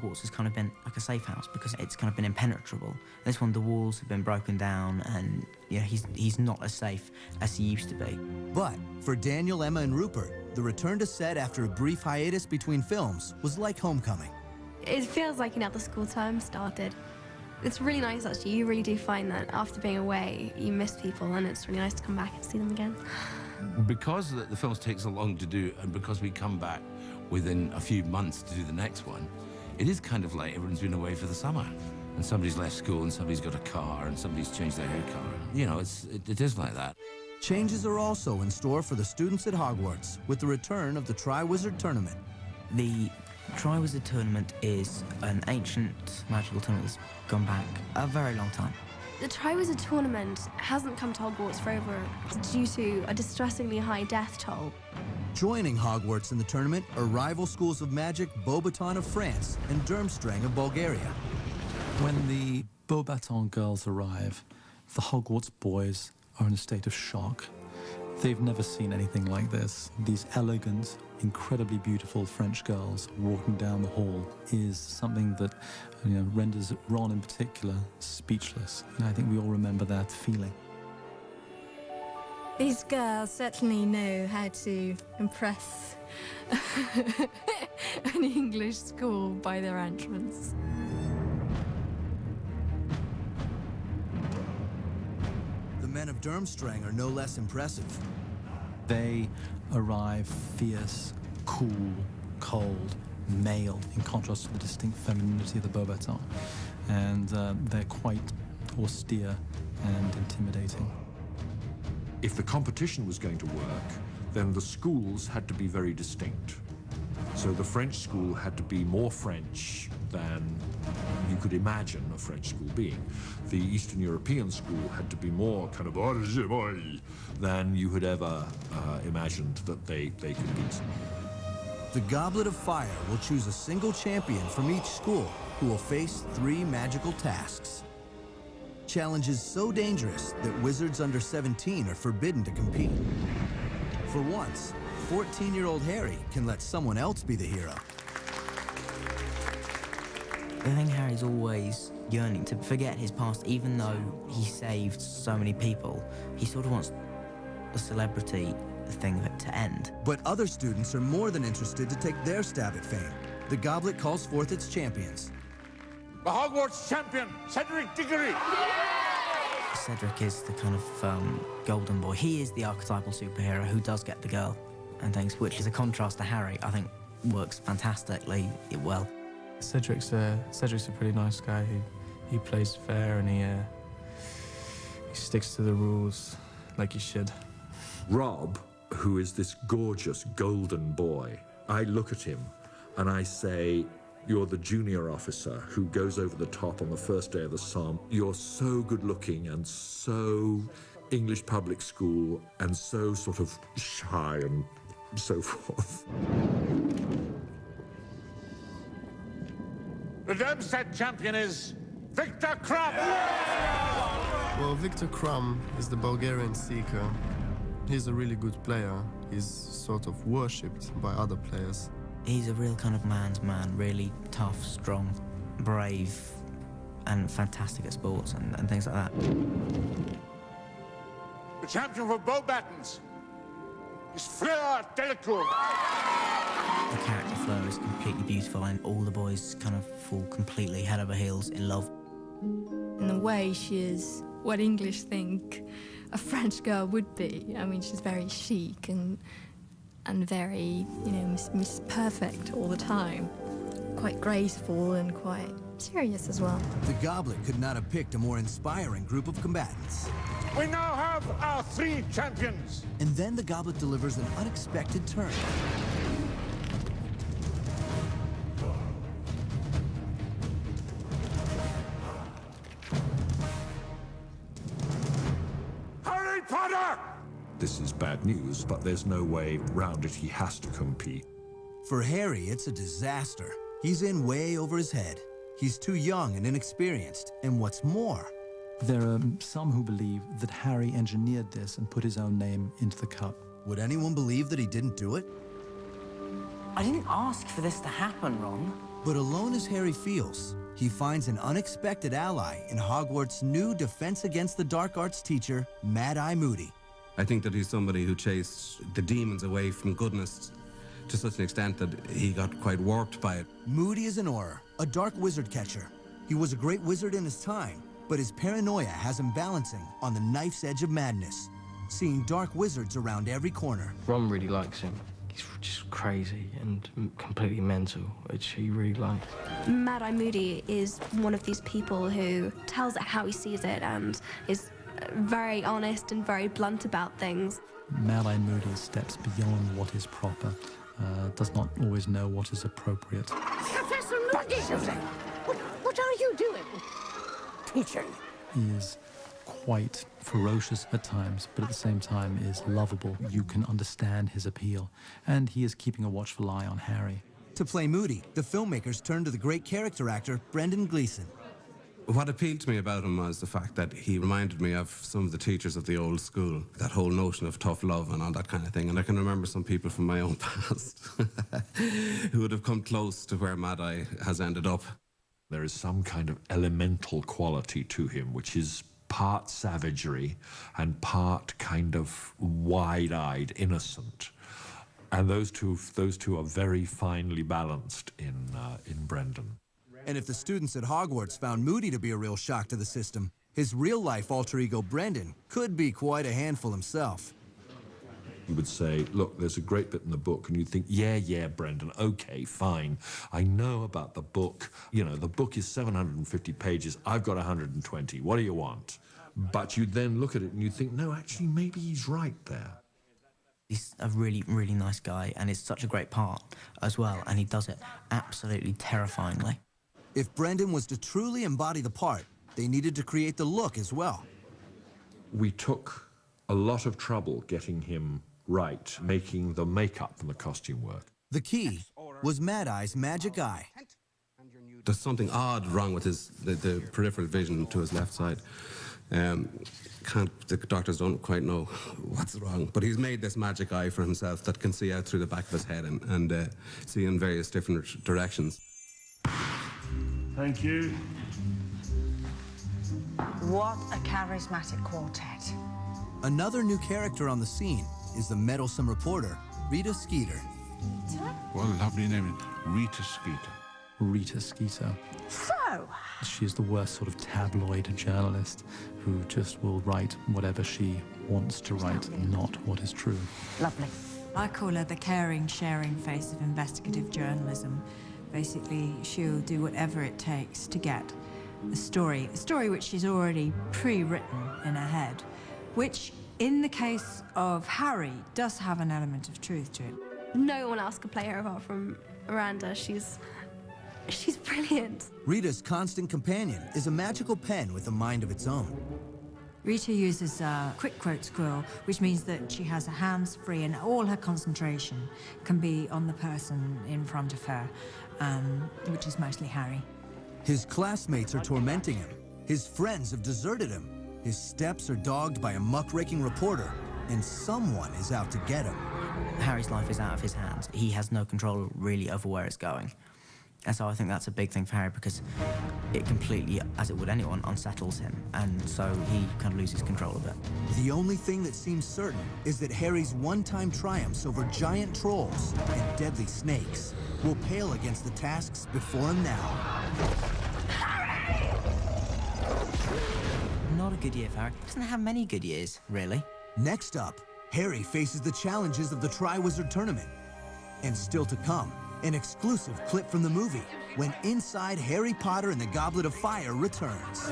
Hogwarts has kind of been like a safe house because it's kind of been impenetrable. This one, the walls have been broken down, and he's not as safe as he used to be. But for Daniel, Emma, and Rupert, the return to set after a brief hiatus between films was like homecoming. It feels like the school term started. It's really nice, actually. You really do find that after being away, you miss people, and it's really nice to come back and see them again. Because the films take so long to do, and because we come back within a few months to do the next one, it is kind of like everyone's been away for the summer. And somebody's left school, and somebody's got a car, and somebody's changed their hair colour. You know, it is like that. Changes are also in store for the students at Hogwarts with the return of the Triwizard Tournament. The Triwizard Tournament is an ancient magical tournament that's gone back a very long time. The Triwizard Tournament hasn't come to Hogwarts for over due to a distressingly high death toll. Joining Hogwarts in the tournament are rival schools of magic Beauxbaton of France and Durmstrang of Bulgaria. When the Beauxbaton girls arrive, the Hogwarts boys are in a state of shock. They've never seen anything like this. These elegant, incredibly beautiful French girls walking down the hall is something that renders Ron in particular speechless. And I think we all remember that feeling. These girls certainly know how to impress an English school by their entrance. The men of Durmstrang are no less impressive. They arrive fierce, cool, cold, male, in contrast to the distinct femininity of the Beauxbaton. And they're quite austere and intimidating. If the competition was going to work, then the schools had to be very distinct. So the French school had to be more French than you could imagine a French school being. The Eastern European school had to be more kind of orge than you had ever imagined that they could be. The Goblet of Fire will choose a single champion from each school who will face 3 magical tasks. Challenges so dangerous that wizards under 17 are forbidden to compete. For once, 14-year-old Harry can let someone else be the hero. I think Harry's always yearning to forget his past, even though he saved so many people. He sort of wants the celebrity thing to end. But other students are more than interested to take their stab at fame. The Goblet calls forth its champions. The Hogwarts champion, Cedric Diggory. Cedric is the kind of golden boy. He is the archetypal superhero who does get the girl and things, which is a contrast to Harry. I think works fantastically well. Cedric's a pretty nice guy. He plays fair, and he sticks to the rules like he should. Rob, who is this gorgeous golden boy, I look at him and I say, you're the junior officer who goes over the top on the first day of the Somme. You're so good looking and so English public school and so sort of shy and so forth. The Darmstadt champion is Viktor Krum. Well, Viktor Krum is the Bulgarian seeker. He's a really good player. He's sort of worshipped by other players. He's a real kind of man's man, really tough, strong, brave, and fantastic at sports and things like that. The champion for Beauxbatons is Fleur Delacour. The character Fleur is completely beautiful, and all the boys kind of fall completely head over heels in love. In a way, she is what English think a French girl would be. I mean, she's very chic and very, Miss Perfect all the time. Quite graceful and quite serious as well. The Goblet could not have picked a more inspiring group of combatants. We now have our 3 champions. And then the Goblet delivers an unexpected turn. Harry Potter! This is bad news, but there's no way round it. He has to compete. For Harry, it's a disaster. He's in way over his head. He's too young and inexperienced, and what's more, There are some who believe that Harry engineered this and put his own name into the cup. would anyone believe that he didn't do it? I didn't ask for this to happen, Ron. But alone as Harry feels, he finds an unexpected ally in Hogwarts' new Defense Against the Dark Arts teacher, Mad-Eye Moody. I think that he's somebody who chased the demons away from goodness to such an extent that he got quite warped by it. Moody is an Auror, a dark wizard catcher. He was a great wizard in his time, but his paranoia has him balancing on the knife's edge of madness, seeing dark wizards around every corner. Ron really likes him. He's just crazy and completely mental, which he really likes. Mad-Eye Moody is one of these people who tells it how he sees it and is very honest and very blunt about things. Mad-Eye Moody steps beyond what is proper, does not always know what is appropriate. Professor Moody! What are you doing? Teaching. He is quite ferocious at times, but at the same time is lovable. You can understand his appeal, and he is keeping a watchful eye on Harry. To play Moody, the filmmakers turned to the great character actor, Brendan Gleeson. What appealed to me about him was the fact that he reminded me of some of the teachers of the old school, that whole notion of tough love and all that kind of thing. And I can remember some people from my own past who would have come close to where Mad-Eye has ended up. There is some kind of elemental quality to him, which is part savagery and part kind of wide-eyed innocent. And those two are very finely balanced in Brendan. And if the students at Hogwarts found Moody to be a real shock to the system, his real-life alter ego, Brendan, could be quite a handful himself. You would say, look, there's a great bit in the book, and you'd think, yeah, Brendan, okay, fine. I know about the book. You know, the book is 750 pages. I've got 120. What do you want? But you'd then look at it and you'd think, no, actually, maybe he's right there. He's a really, really nice guy, and it's such a great part as well, and he does it absolutely terrifyingly. If Brendan was to truly embody the part, they needed to create the look as well. We took a lot of trouble getting him right, making the makeup and the costume work. The key was Mad-Eye's magic eye. There's something odd wrong with the peripheral vision to his left side. The doctors don't quite know what's wrong, but he's made this magic eye for himself that can see out through the back of his head and see in various different directions. Thank you. What a charismatic quartet. Another new character on the scene is the meddlesome reporter, Rita Skeeter. What a lovely name, Rita Skeeter. Rita Skeeter. So, She is the worst sort of tabloid journalist who just will write whatever she wants to write, not what is true. lovely. I call her the caring, sharing face of investigative journalism. Basically, she'll do whatever it takes to get a story which she's already pre-written in her head, which, in the case of Harry, does have an element of truth to it. No one else could play her apart from Miranda. She's brilliant. Rita's constant companion is a magical pen with a mind of its own. Rita uses a quick quote squirrel, which means that she has her hands free and all her concentration can be on the person in front of her, which is mostly Harry. His classmates are tormenting him. His friends have deserted him. His steps are dogged by a muckraking reporter, and someone is out to get him. Harry's life is out of his hands. He has no control really over where it's going. And so I think that's a big thing for Harry because it completely, as it would anyone, unsettles him. And so he kind of loses control of it. The only thing that seems certain is that Harry's one-time triumphs over giant trolls and deadly snakes will pale against the tasks before him now. Not a good year for Harry. He doesn't have many good years, really. Next up, Harry faces the challenges of the Triwizard Tournament. And still to come, an exclusive clip from the movie when Inside Harry Potter and the Goblet of Fire returns.